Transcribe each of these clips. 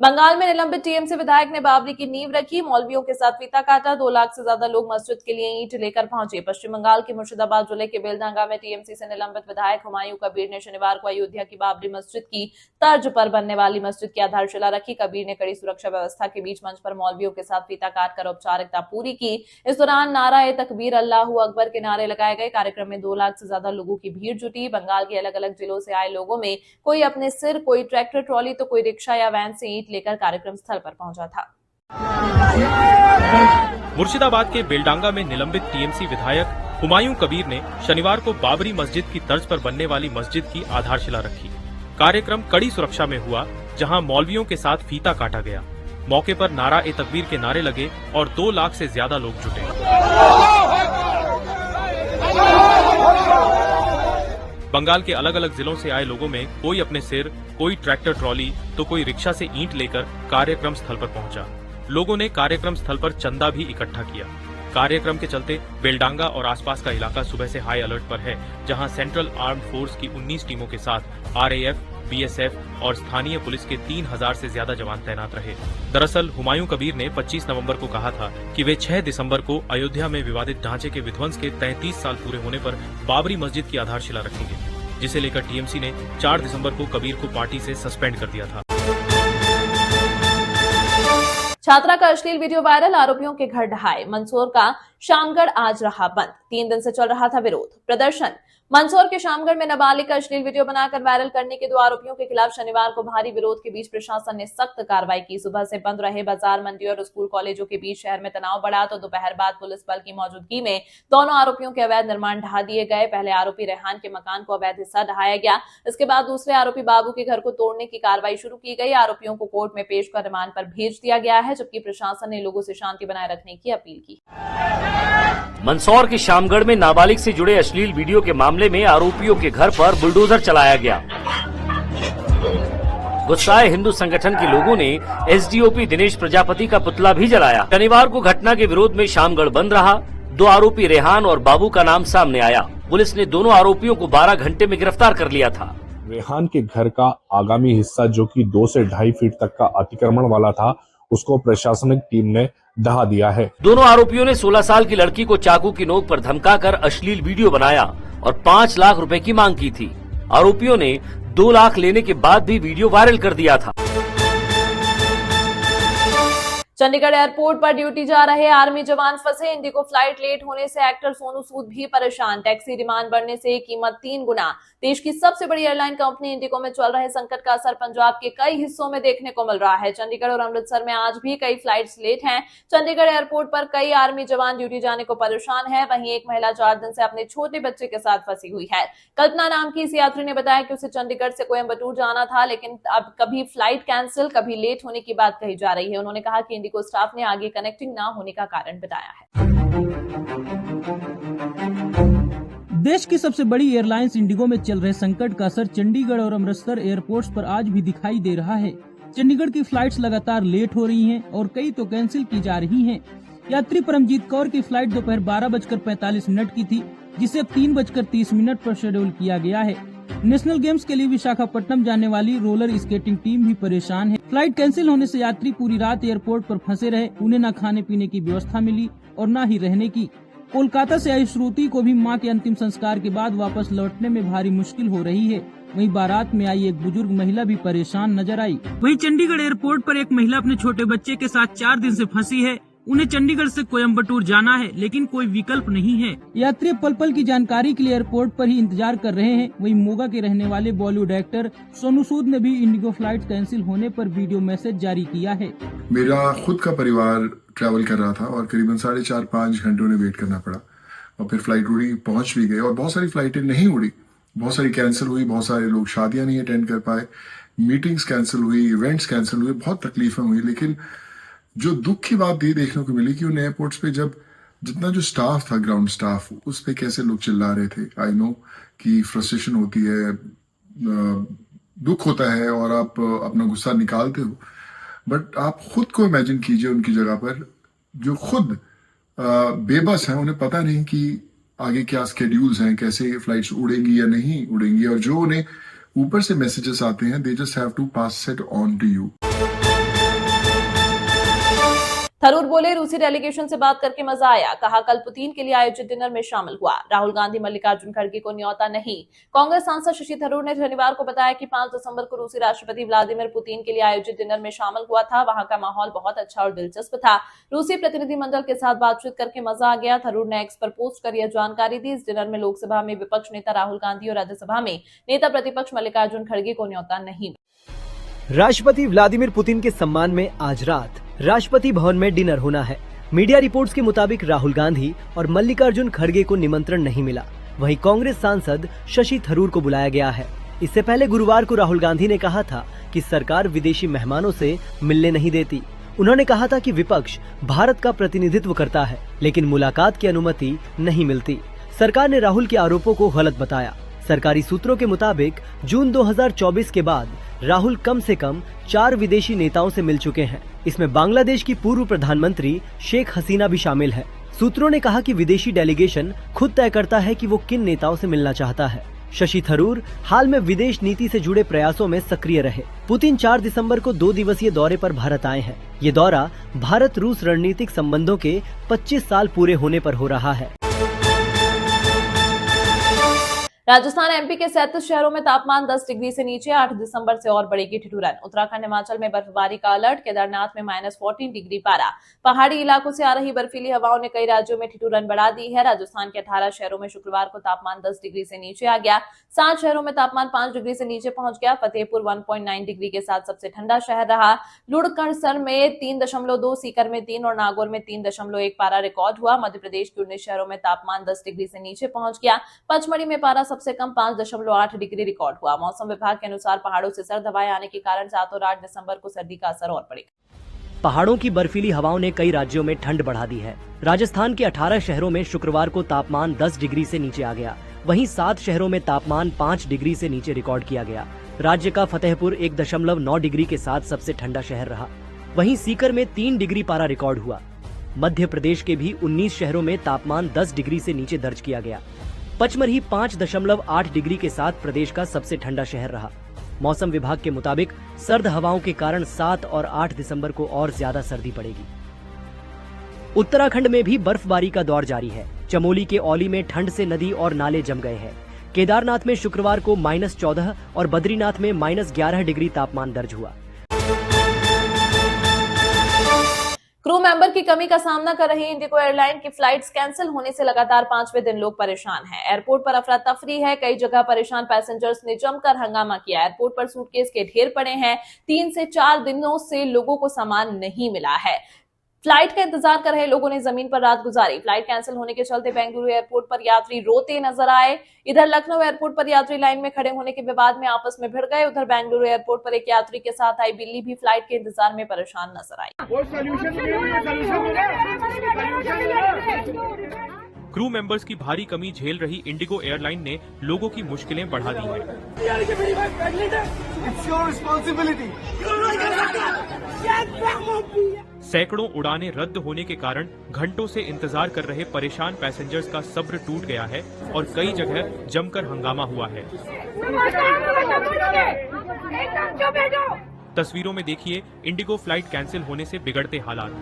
बंगाल में निलंबित टीएमसी विधायक ने बाबरी की नींव रखी, मौलवियों के साथ फीता काटा। 2 लाख से ज्यादा लोग मस्जिद के लिए ईंट लेकर पहुंचे। पश्चिम बंगाल के मुर्शिदाबाद जिले के बेलडांगा में टीएमसी से निलंबित विधायक हुमायूं कबीर ने शनिवार को अयोध्या की बाबरी मस्जिद की तर्ज पर बनने वाली मस्जिद की आधारशिला रखी। कबीर ने कड़ी सुरक्षा व्यवस्था के बीच मंच पर मौलवियों के साथ फीता काटकर औपचारिकता पूरी की। इस दौरान नारा तकबीर, अल्लाहू अकबर के नारे लगाए गए। कार्यक्रम में 2 लाख से ज्यादा लोगों की भीड़ जुटी। बंगाल के अलग अलग जिलों से आए लोगों में कोई अपने सिर, कोई ट्रैक्टर ट्रॉली तो कोई रिक्शा या वैन से ईंट लेकर कार्यक्रम स्थल पर पहुंचा था। मुर्शिदाबाद के बेलडांगा में निलंबित टीएमसी विधायक हुमायूं कबीर ने शनिवार को बाबरी मस्जिद की तर्ज पर बनने वाली मस्जिद की आधारशिला रखी। कार्यक्रम कड़ी सुरक्षा में हुआ, जहां मौलवियों के साथ फीता काटा गया। मौके पर नारा तकबीर के नारे लगे और 2 लाख से ज्यादा लोग जुटे। बंगाल के अलग अलग जिलों से आए लोगों में कोई अपने सिर, कोई ट्रैक्टर ट्रॉली तो कोई रिक्शा से ईंट लेकर कार्यक्रम स्थल पर पहुंचा। लोगों ने कार्यक्रम स्थल पर चंदा भी इकट्ठा किया। कार्यक्रम के चलते बेलडांगा और आसपास का इलाका सुबह से हाई अलर्ट पर है, जहां सेंट्रल आर्म्ड फोर्स की 19 टीमों के साथ आरएएफ, बीएसएफ और स्थानीय पुलिस के 3000 से ज्यादा जवान तैनात रहे। दरअसल हुमायूं कबीर ने 25 नवंबर को कहा था कि वे 6 दिसंबर को अयोध्या में विवादित ढांचे के विध्वंस के 33 साल पूरे होने पर बाबरी मस्जिद की आधारशिला रखेंगे, जिसे लेकर टीएमसी ने 4 दिसंबर को कबीर को पार्टी से सस्पेंड कर दिया था। छात्रा का अश्लील वीडियो वायरल, आरोपियों के घर ढहाए। मंदसौर का शामगढ़ आज रहा बंद। 3 दिन से चल रहा था विरोध प्रदर्शन। मंदसौर के शामगढ़ में नाबालिग का अश्लील वीडियो बनाकर वायरल करने के 2 आरोपियों के खिलाफ शनिवार को भारी विरोध के बीच प्रशासन ने सख्त कार्रवाई की। सुबह से बंद रहे बाजार, मंडी और स्कूल कॉलेजों के बीच शहर में तनाव बढ़ा तो दोपहर बाद पुलिस बल की मौजूदगी में दोनों आरोपियों के अवैध निर्माण ढहा दिए गए। पहले आरोपी रेहान के मकान को अवैध हिस्सा ढहाया गया। इसके बाद दूसरे आरोपी बाबू के घर को तोड़ने की कार्रवाई शुरू की गई। आरोपियों को कोर्ट में पेश कर रिमांड पर भेज दिया गया है, जबकि प्रशासन ने लोगों से शांति बनाए रखने की अपील की। मंदसौर के शामगढ़ में नाबालिग से जुड़े अश्लील वीडियो के मामले में आरोपियों के घर पर बुलडोजर चलाया गया। गुस्साए हिंदू संगठन के लोगों ने एसडीओपी दिनेश प्रजापति का पुतला भी जलाया। शनिवार को घटना के विरोध में शामगढ़ बंद रहा। 2 आरोपी रेहान और बाबू का नाम सामने आया। पुलिस ने दोनों आरोपियों को 12 घंटे में गिरफ्तार कर लिया था। रेहान के घर का आगामी हिस्सा, जो कि 2 से 2.5 फीट तक का अतिक्रमण वाला था, उसको प्रशासनिक टीम ने ढहा दिया है। दोनों आरोपियों ने 16 साल की लड़की को चाकू की नोक पर धमकाकर अश्लील वीडियो बनाया और 5 लाख रुपए की मांग की थी। आरोपियों ने 2 लाख लेने के बाद भी वीडियो वायरल कर दिया था। चंडीगढ़ एयरपोर्ट पर ड्यूटी जा रहे आर्मी जवान फंसे। इंडिगो फ्लाइट लेट होने से एक्टर सोनू सूद भी परेशान। टैक्सी डिमांड बढ़ने से कीमत 3 गुना। देश की सबसे बड़ी एयरलाइन कंपनी इंडिगो में चल रहे संकट का असर पंजाब के कई हिस्सों में देखने को मिल रहा है। चंडीगढ़ और अमृतसर में आज भी कई फ्लाइट्स लेट हैं। चंडीगढ़ एयरपोर्ट पर कई आर्मी जवान ड्यूटी जाने को परेशान है। वहीं एक महिला 4 दिन से अपने छोटे बच्चे के साथ फंसी हुई है। कल्पना नाम की इस यात्री ने बताया कि उसे चंडीगढ़ से कोयम्बटूर जाना था, लेकिन अब कभी फ्लाइट कैंसिल, कभी लेट होने की बात कही जा रही है। उन्होंने कहा कि इंडिगो स्टाफ ने आगे कनेक्टिंग ना होने का कारण बताया है। देश की सबसे बड़ी एयरलाइंस इंडिगो में चल रहे संकट का असर चंडीगढ़ और अमृतसर एयरपोर्ट्स पर आज भी दिखाई दे रहा है। चंडीगढ़ की फ्लाइट्स लगातार लेट हो रही हैं और कई तो कैंसिल की जा रही हैं। यात्री परमजीत कौर की फ्लाइट दोपहर 12:45 की थी, जिसे अब 3:30 पर शेड्यूल किया गया है। नेशनल गेम्स के लिए विशाखापट्टनम जाने वाली रोलर स्केटिंग टीम भी परेशान है। फ्लाइट कैंसिल होने से यात्री पूरी रात एयरपोर्ट पर फंसे रहे। उन्हें न खाने पीने की व्यवस्था मिली और न ही रहने की। कोलकाता से आई श्रुति को भी मां के अंतिम संस्कार के बाद वापस लौटने में भारी मुश्किल हो रही है। वहीं बारात में आई एक बुजुर्ग महिला भी परेशान नजर आई। वहीं चंडीगढ़ एयरपोर्ट पर एक महिला अपने छोटे बच्चे के साथ 4 दिन से फंसी है। उन्हें चंडीगढ़ से कोयम्बटूर जाना है, लेकिन कोई विकल्प नहीं है। यात्री पल पल की जानकारी के लिए एयरपोर्ट पर ही इंतजार कर रहे हैं। वहीं मोगा के रहने वाले बॉलीवुड एक्टर सोनू सूद ने भी इंडिगो फ्लाइट कैंसिल होने पर वीडियो मैसेज जारी किया है। मेरा खुद का परिवार ट्रैवल कर रहा था और करीबन 4.5-5 घंटे उन्हें वेट करना पड़ा और फिर फ्लाइट उड़ी, पहुंच भी गए। और बहुत सारी फ्लाइटें नहीं उड़ी, बहुत सारी कैंसिल हुई, बहुत सारे लोग शादियां नहीं अटेंड कर पाए, मीटिंग्स कैंसिल हुई, इवेंट्स कैंसिल हुए, बहुत तकलीफें हुई। लेकिन जो दुख की बात ये देखने को मिली कि उन एयरपोर्ट्स पे जब जितना जो स्टाफ था, ग्राउंड स्टाफ, उस पे कैसे लोग चिल्ला रहे थे। आई नो कि फ्रस्ट्रेशन होती है, दुख होता है और आप अपना गुस्सा निकालते हो, बट आप खुद को इमेजिन कीजिए उनकी जगह पर, जो खुद बेबस हैं। उन्हें पता नहीं कि आगे क्या स्केड्यूल्स हैं, कैसे फ्लाइट्स उड़ेंगी या नहीं उड़ेंगी, और जो उन्हें ऊपर से मैसेजेस आते हैं, they just have to pass it on to you. Tharoor बोले, रूसी डेलीगेशन से बात करके मजा आया। कहा, कल पुतिन के लिए आयोजित डिनर में शामिल हुआ। राहुल गांधी मल्लिकार्जुन खड़गे को न्योता नहीं। कांग्रेस सांसद शशि थरूर ने शनिवार को बताया कि 5 दिसंबर को रूसी राष्ट्रपति व्लादिमीर पुतिन के लिए आयोजित डिनर में शामिल हुआ था। वहां का माहौल बहुत अच्छा और दिलचस्प था। रूसी प्रतिनिधिमंडल के साथ बातचीत करके मजा आ गया। थरूर ने एक्स पर पोस्ट कर यह जानकारी दी। इस डिनर में लोकसभा में विपक्ष नेता राहुल गांधी और राज्यसभा में नेता प्रतिपक्ष मल्लिकार्जुन खड़गे को न्योता नहीं। राष्ट्रपति व्लादिमीर पुतिन के सम्मान में आज रात राष्ट्रपति भवन में डिनर होना है। मीडिया रिपोर्ट्स के मुताबिक राहुल गांधी और मल्लिकार्जुन खड़गे को निमंत्रण नहीं मिला। वहीं कांग्रेस सांसद शशि थरूर को बुलाया गया है। इससे पहले गुरुवार को राहुल गांधी ने कहा था कि सरकार विदेशी मेहमानों से मिलने नहीं देती। उन्होंने कहा था कि विपक्ष भारत का प्रतिनिधित्व करता है, लेकिन मुलाकात की अनुमति नहीं मिलती। सरकार ने राहुल के आरोपों को गलत बताया। सरकारी सूत्रों के मुताबिक जून 2024 के बाद राहुल कम से कम 4 विदेशी नेताओं से मिल चुके हैं। इसमें बांग्लादेश की पूर्व प्रधानमंत्री शेख हसीना भी शामिल है। सूत्रों ने कहा कि विदेशी डेलीगेशन खुद तय करता है कि वो किन नेताओं से मिलना चाहता है। शशि थरूर हाल में विदेश नीति से जुड़े प्रयासों में सक्रिय रहे। पुतिन 4 दिसंबर को 2 दिवसीय दौरे पर भारत आए हैं। ये दौरा भारत रूस रणनीतिक संबंधों के 25 साल पूरे होने पर हो रहा है। राजस्थान एमपी के 37 शहरों में तापमान 10 डिग्री से नीचे। 8 दिसंबर से और बढ़ेगी ठिठुरन। उत्तराखंड हिमाचल में बर्फबारी का अलर्ट। केदारनाथ में -14 डिग्री पारा। पहाड़ी इलाकों से आ रही बर्फीली हवाओं ने कई राज्यों में ठिठुरन बढ़ा दी है। राजस्थान के 18 शहरों में शुक्रवार को तापमान 10 डिग्री से नीचे आ गया। 7 शहरों में तापमान 5 डिग्री से नीचे पहुंच गया। फतेहपुर 1.9 डिग्री के साथ सबसे ठंडा शहर रहा। लुड़कणसर में 3.2, सीकर में 3 और नागौर में 3.1 पारा रिकॉर्ड हुआ। मध्य प्रदेश के 19 शहरों में तापमान 10 डिग्री से नीचे पहुंच गया। पचमढ़ी में पारा सबसे कम 5.8 डिग्री रिकॉर्ड हुआ। मौसम विभाग के अनुसार पहाड़ों से सर्द हवाएं आने के कारण 7 और 8 दिसंबर को सर्दी का असर और पड़ेगा। पहाड़ों की बर्फीली हवाओं ने कई राज्यों में ठंड बढ़ा दी है। राजस्थान के 18 शहरों में शुक्रवार को तापमान 10 डिग्री से नीचे आ गया। वहीं 7 शहरों में तापमान 5 डिग्री से नीचे रिकॉर्ड किया गया। राज्य का फतेहपुर 1.9 डिग्री के साथ सबसे ठंडा शहर रहा। वहीं सीकर में 3 डिग्री पारा रिकॉर्ड हुआ। मध्य प्रदेश के भी 19 शहरों में तापमान 10 डिग्री से नीचे दर्ज किया गया। पचमढ़ी 5.8 डिग्री के साथ प्रदेश का सबसे ठंडा शहर रहा। मौसम विभाग के मुताबिक सर्द हवाओं के कारण 7 और 8 दिसंबर को और ज्यादा सर्दी पड़ेगी। उत्तराखंड में भी बर्फबारी का दौर जारी है। चमोली के औली में ठंड से नदी और नाले जम गए हैं। केदारनाथ में शुक्रवार को -14 और बद्रीनाथ में -11 डिग्री तापमान दर्ज हुआ। क्रू मेंबर की कमी का सामना कर रही इंडिगो एयरलाइन की फ्लाइट्स कैंसिल होने से लगातार 5वें दिन लोग परेशान हैं। एयरपोर्ट पर अफरा तफरी है। कई जगह परेशान पैसेंजर्स ने जमकर हंगामा किया। एयरपोर्ट पर सूटकेस के ढेर पड़े हैं। 3 से 4 दिनों से लोगों को सामान नहीं मिला है। फ्लाइट का इंतजार कर रहे लोगों ने जमीन पर रात गुजारी। फ्लाइट कैंसिल होने के चलते बेंगलुरु एयरपोर्ट पर यात्री रोते नजर आए। इधर लखनऊ एयरपोर्ट पर यात्री लाइन में खड़े होने के विवाद में आपस में भिड़ गए। उधर बेंगलुरु एयरपोर्ट पर एक यात्री के साथ आई बिल्ली भी फ्लाइट के इंतजार में परेशान नजर आई। क्रू मेंबर्स की भारी कमी झेल रही इंडिगो एयरलाइन ने लोगों की मुश्किलें बढ़ा दी हैं। सैकड़ों उड़ानें रद्द होने के कारण घंटों से इंतजार कर रहे परेशान पैसेंजर्स का सब्र टूट गया है और कई जगह जमकर हंगामा हुआ है। तस्वीरों में देखिए इंडिगो फ्लाइट कैंसिल होने से बिगड़ते हालात।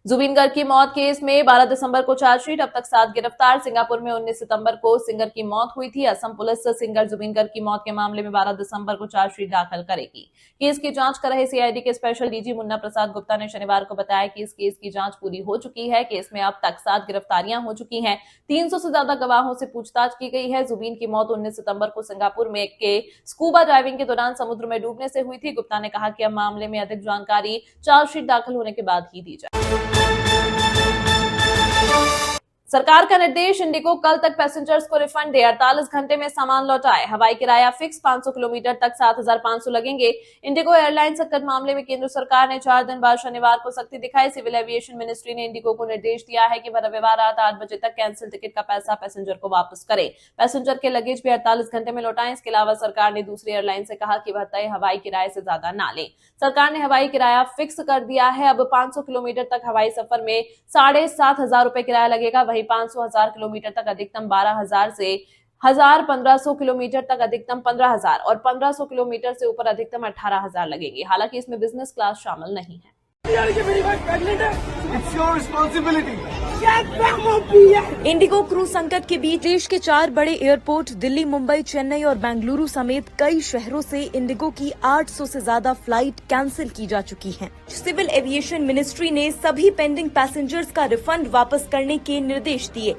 जुबिन गर्ग की मौत केस में 12 दिसंबर को चार्जशीट, अब तक 7 गिरफ्तार। सिंगापुर में 19 सितंबर को सिंगर की मौत हुई थी। असम पुलिस सिंगर जुबिन गर्ग की मौत के मामले में 12 दिसंबर को चार्जशीट दाखिल करेगी। केस की जांच कर रहे सीआईडी के स्पेशल डीजी मुन्ना प्रसाद गुप्ता ने शनिवार को बताया कि इस केस की जांच पूरी हो चुकी है। केस में अब तक 7 गिरफ्तारियां हो चुकी हैं। 300 से ज्यादा गवाहों से पूछताछ की गई है। जुबिन की मौत 19 सितंबर को सिंगापुर में के स्कूबा डाइविंग के दौरान समुद्र में डूबने से हुई थी। गुप्ता ने कहा कि अब मामले में अधिक जानकारी चार्जशीट दाखिल होने के बाद ही दी जाए। सरकार का निर्देश, इंडिगो कल तक पैसेंजर्स को रिफंड दे, 48 घंटे में सामान लौटाए। हवाई किराया फिक्स, 500 किलोमीटर तक 7,500 लगेंगे। इंडिगो एयरलाइन संकट मामले में केंद्र सरकार ने 4 दिन बाद शनिवार को सख्ती दिखाई। सिविल एविएशन मिनिस्ट्री ने इंडिगो को निर्देश दिया है कि वह रविवार रात 8 बजे तक कैंसिल टिकट का पैसा पैसेंजर को वापस करे। पैसेंजर के लगेज भी 48 घंटे में लौटाएं। इसके अलावा सरकार ने दूसरी एयरलाइन से कहा कि वह तय हवाई किराए से ज्यादा ना ले। सरकार ने हवाई किराया फिक्स कर दिया है। अब 500 किलोमीटर तक हवाई सफर में 7,500 रुपए किराया लगेगा। वहीं 500,000 किलोमीटर तक अधिकतम 12,000 से 1,500 किलोमीटर तक अधिकतम 15,000 और 1,500 किलोमीटर से ऊपर अधिकतम 18,000 लगेंगे। हालांकि इसमें बिजनेस क्लास शामिल नहीं है। इंडिगो क्रू संकट के बीच देश के 4 बड़े एयरपोर्ट दिल्ली, मुंबई, चेन्नई और बेंगलुरु समेत कई शहरों से इंडिगो की 800 से ज्यादा फ्लाइट कैंसिल की जा चुकी हैं। सिविल एविएशन मिनिस्ट्री ने सभी पेंडिंग पैसेंजर्स का रिफंड वापस करने के निर्देश दिए।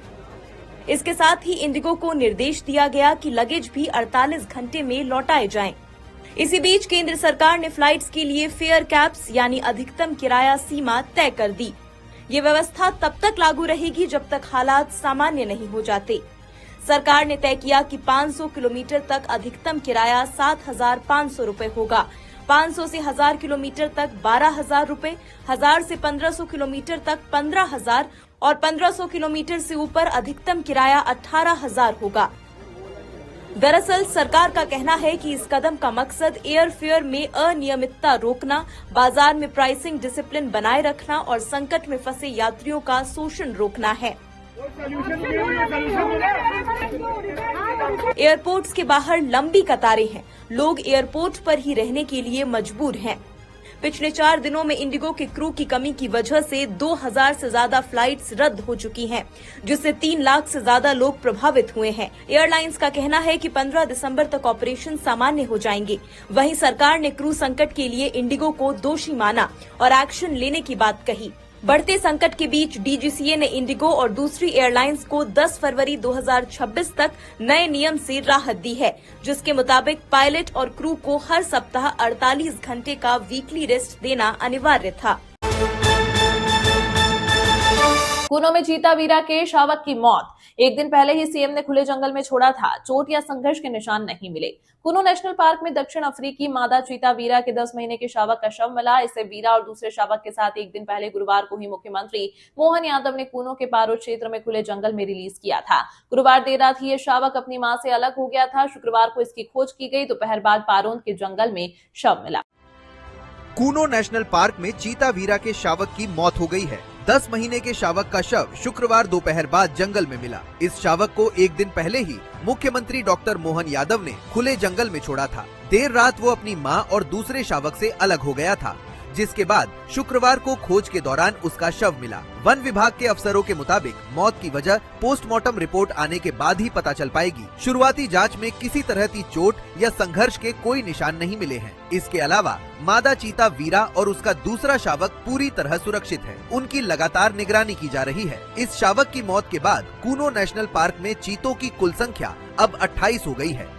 इसके साथ ही इंडिगो को निर्देश दिया गया कि लगेज भी 48 घंटे में लौटाए जाएं। इसी बीच केंद्र सरकार ने फ्लाइट्स के लिए फेयर कैप्स यानी अधिकतम किराया सीमा तय कर दी। ये व्यवस्था तब तक लागू रहेगी जब तक हालात सामान्य नहीं हो जाते। सरकार ने तय किया कि 500 किलोमीटर तक अधिकतम किराया 7,500 रुपए होगा। 500 से 1,000 किलोमीटर तक 12,000 रुपए, 1,000 से 1,500 किलोमीटर तक 15,000 और 1,500 किलोमीटर से ऊपर अधिकतम किराया 18,000 होगा। दरअसल सरकार का कहना है कि इस कदम का मकसद एयर फेयर में अनियमितता रोकना, बाजार में प्राइसिंग डिसिप्लिन बनाए रखना और संकट में फंसे यात्रियों का शोषण रोकना है। एयरपोर्ट्स के बाहर लंबी कतारें हैं। लोग एयरपोर्ट पर ही रहने के लिए मजबूर हैं। पिछले 4 दिनों में इंडिगो के क्रू की कमी की वजह से 2,000 से ज्यादा फ्लाइट्स रद्द हो चुकी हैं, जिससे 3 लाख से ज्यादा लोग प्रभावित हुए हैं। एयरलाइंस का कहना है कि 15 दिसंबर तक ऑपरेशन सामान्य हो जाएंगे। वहीं सरकार ने क्रू संकट के लिए इंडिगो को दोषी माना और एक्शन लेने की बात कही। बढ़ते संकट के बीच डीजीसीए ने इंडिगो और दूसरी एयरलाइंस को 10 फरवरी 2026 तक नए नियम से राहत दी है, जिसके मुताबिक पायलट और क्रू को हर सप्ताह 48 घंटे का वीकली रेस्ट देना अनिवार्य था। कुनो में चीता वीरा के शावक की मौत। एक दिन पहले ही सीएम ने खुले जंगल में छोड़ा था। चोट या संघर्ष के निशान नहीं मिले। कुनो नेशनल पार्क में दक्षिण अफ्रीकी मादा चीता वीरा के 10 महीने के शावक का शव मिला। इसे वीरा और दूसरे शावक के साथ एक दिन पहले गुरुवार को ही मुख्यमंत्री मोहन यादव ने कुनो के पारो क्षेत्र में खुले जंगल में रिलीज किया था। गुरुवार देर रात ही ये शावक अपनी मां से अलग हो गया था। शुक्रवार को इसकी खोज की गई। दोपहर बाद पारोन के जंगल में शव मिला। कुनो नेशनल पार्क में चीता वीरा के शावक की मौत हो गई है। 10 महीने के शावक का शव शुक्रवार दोपहर बाद जंगल में मिला। इस शावक को एक दिन पहले ही मुख्यमंत्री डॉक्टर मोहन यादव ने खुले जंगल में छोड़ा था। देर रात वो अपनी मां और दूसरे शावक से अलग हो गया था, जिसके बाद शुक्रवार को खोज के दौरान उसका शव मिला। वन विभाग के अफसरों के मुताबिक मौत की वजह पोस्टमार्टम रिपोर्ट आने के बाद ही पता चल पाएगी। शुरुआती जांच में किसी तरह की चोट या संघर्ष के कोई निशान नहीं मिले हैं। इसके अलावा मादा चीता वीरा और उसका दूसरा शावक पूरी तरह सुरक्षित है। उनकी लगातार निगरानी की जा रही है। इस शावक की मौत के बाद कुनो नेशनल पार्क में चीतों की कुल संख्या अब 28 हो गई है।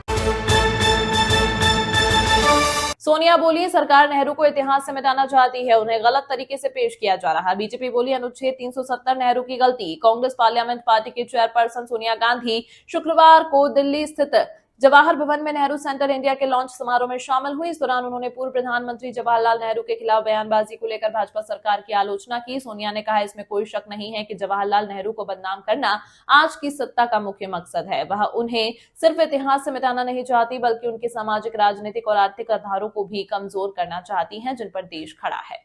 सोनिया बोली, सरकार नेहरू को इतिहास से मिटाना चाहती है। उन्हें गलत तरीके से पेश किया जा रहा है। बीजेपी बोली, अनुच्छेद 370 नेहरू की गलती। कांग्रेस पार्लियामेंट पार्टी की चेयरपर्सन सोनिया गांधी शुक्रवार को दिल्ली स्थित जवाहर भवन में नेहरू सेंटर इंडिया के लॉन्च समारोह में शामिल हुई। इस दौरान उन्होंने पूर्व प्रधानमंत्री जवाहरलाल नेहरू के खिलाफ बयानबाजी को लेकर भाजपा सरकार की आलोचना की। सोनिया ने कहा, इसमें कोई शक नहीं है कि जवाहरलाल नेहरू को बदनाम करना आज की सत्ता का मुख्य मकसद है। वह उन्हें सिर्फ इतिहास से मिटाना नहीं चाहती, बल्कि उनके सामाजिक, राजनीतिक और आर्थिक आधारों को भी कमजोर करना चाहती हैं, जिन पर देश खड़ा है।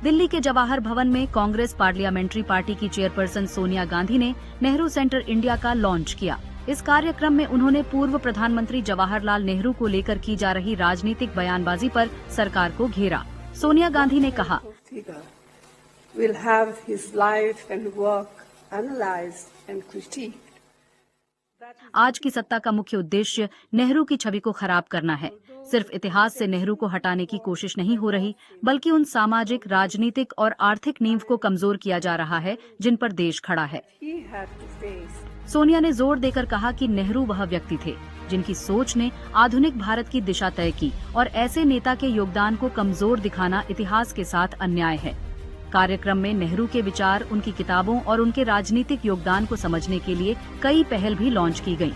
दिल्ली के जवाहर भवन में कांग्रेस पार्लियामेंट्री पार्टी की चेयरपर्सन सोनिया गांधी ने नेहरू सेंटर इंडिया का लॉन्च किया। इस कार्यक्रम में उन्होंने पूर्व प्रधानमंत्री जवाहरलाल नेहरू को लेकर की जा रही राजनीतिक बयानबाजी पर सरकार को घेरा। सोनिया गांधी ने कहा, will have his life and work analyzed and critiqued. आज की सत्ता का मुख्य उद्देश्य नेहरू की छवि को खराब करना है। सिर्फ इतिहास से नेहरू को हटाने की कोशिश नहीं हो रही, बल्कि उन सामाजिक, राजनीतिक और आर्थिक नींव को कमजोर किया जा रहा है जिन पर देश खड़ा है। सोनिया ने जोर देकर कहा कि नेहरू वह व्यक्ति थे जिनकी सोच ने आधुनिक भारत की दिशा तय की और ऐसे नेता के योगदान को कमजोर दिखाना इतिहास के साथ अन्याय है। कार्यक्रम में नेहरू के विचार, उनकी किताबों और उनके राजनीतिक योगदान को समझने के लिए कई पहल भी लॉन्च की गयी।